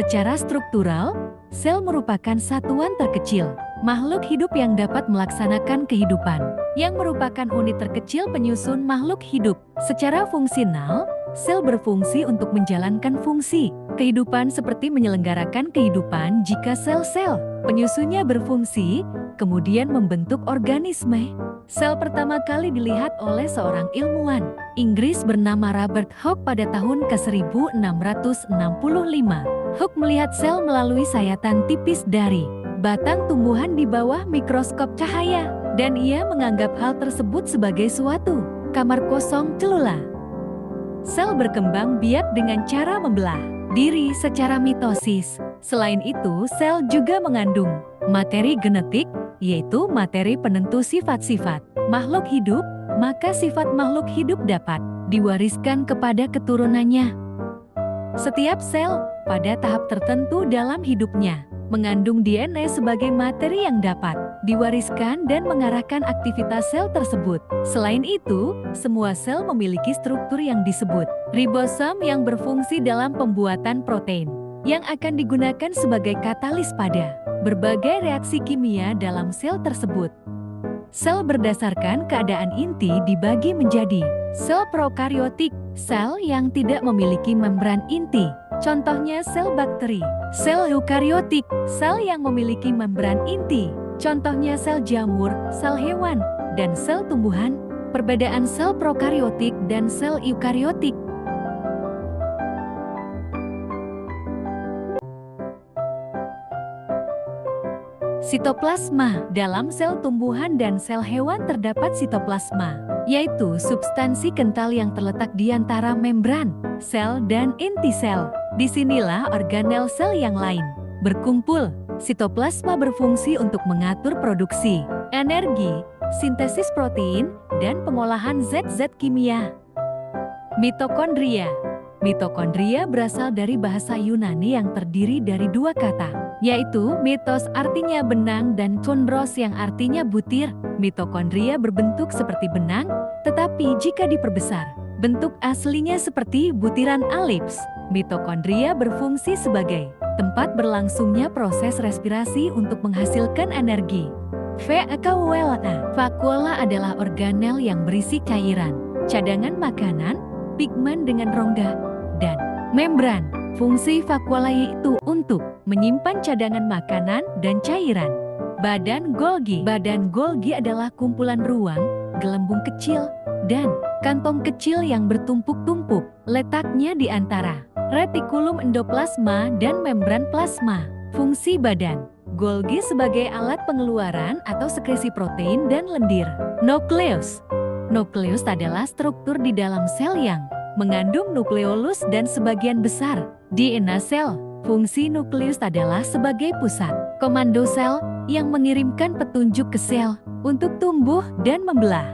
Secara struktural, sel merupakan satuan terkecil, makhluk hidup yang dapat melaksanakan kehidupan, yang merupakan unit terkecil penyusun makhluk hidup. Secara fungsional, sel berfungsi untuk menjalankan fungsi kehidupan seperti menyelenggarakan kehidupan jika sel-sel penyusunnya berfungsi, kemudian membentuk organisme. Sel pertama kali dilihat oleh seorang ilmuwan Inggris bernama Robert Hooke pada tahun ke-1665. Hooke melihat sel melalui sayatan tipis dari batang tumbuhan di bawah mikroskop cahaya, dan ia menganggap hal tersebut sebagai suatu kamar kosong celula. Sel berkembang biak dengan cara membelah diri secara mitosis. Selain itu, sel juga mengandung materi genetik, yaitu materi penentu sifat-sifat makhluk hidup, maka sifat makhluk hidup dapat diwariskan kepada keturunannya. Setiap sel, pada tahap tertentu dalam hidupnya, mengandung DNA sebagai materi yang dapat diwariskan dan mengarahkan aktivitas sel tersebut. Selain itu, semua sel memiliki struktur yang disebut ribosom yang berfungsi dalam pembuatan protein, yang akan digunakan sebagai katalis pada berbagai reaksi kimia dalam sel tersebut. Sel berdasarkan keadaan inti dibagi menjadi sel prokariotik, sel yang tidak memiliki membran inti. Contohnya sel bakteri. Sel eukariotik, sel yang memiliki membran inti. Contohnya sel jamur, sel hewan, dan sel tumbuhan. Perbedaan sel prokariotik dan sel eukariotik. Sitoplasma. Dalam sel tumbuhan dan sel hewan terdapat sitoplasma, yaitu substansi kental yang terletak di antara membran sel dan inti sel. Disinilah organel sel yang lain berkumpul. Sitoplasma berfungsi untuk mengatur produksi energi, sintesis protein, dan pengolahan zat-zat kimia. Mitokondria. Mitokondria berasal dari bahasa Yunani yang terdiri dari dua kata, yaitu mitos artinya benang dan chondros yang artinya butir. Mitokondria berbentuk seperti benang, tetapi jika diperbesar, bentuk aslinya seperti butiran elips. Mitokondria berfungsi sebagai tempat berlangsungnya proses respirasi untuk menghasilkan energi. Vakuola. Vakuola adalah organel yang berisi cairan, cadangan makanan, pigmen dengan rongga, dan membran. Fungsi vakuola yaitu untuk menyimpan cadangan makanan dan cairan. Badan Golgi. Badan Golgi adalah kumpulan ruang, gelembung kecil, dan kantong kecil yang bertumpuk-tumpuk. Letaknya di antara retikulum endoplasma dan membran plasma. Fungsi badan Golgi sebagai alat pengeluaran atau sekresi protein dan lendir. Nukleus. Nukleus adalah struktur di dalam sel yang mengandung nukleolus dan sebagian besar DNA sel. Fungsi nukleus adalah sebagai pusat komando sel yang mengirimkan petunjuk ke sel untuk tumbuh dan membelah.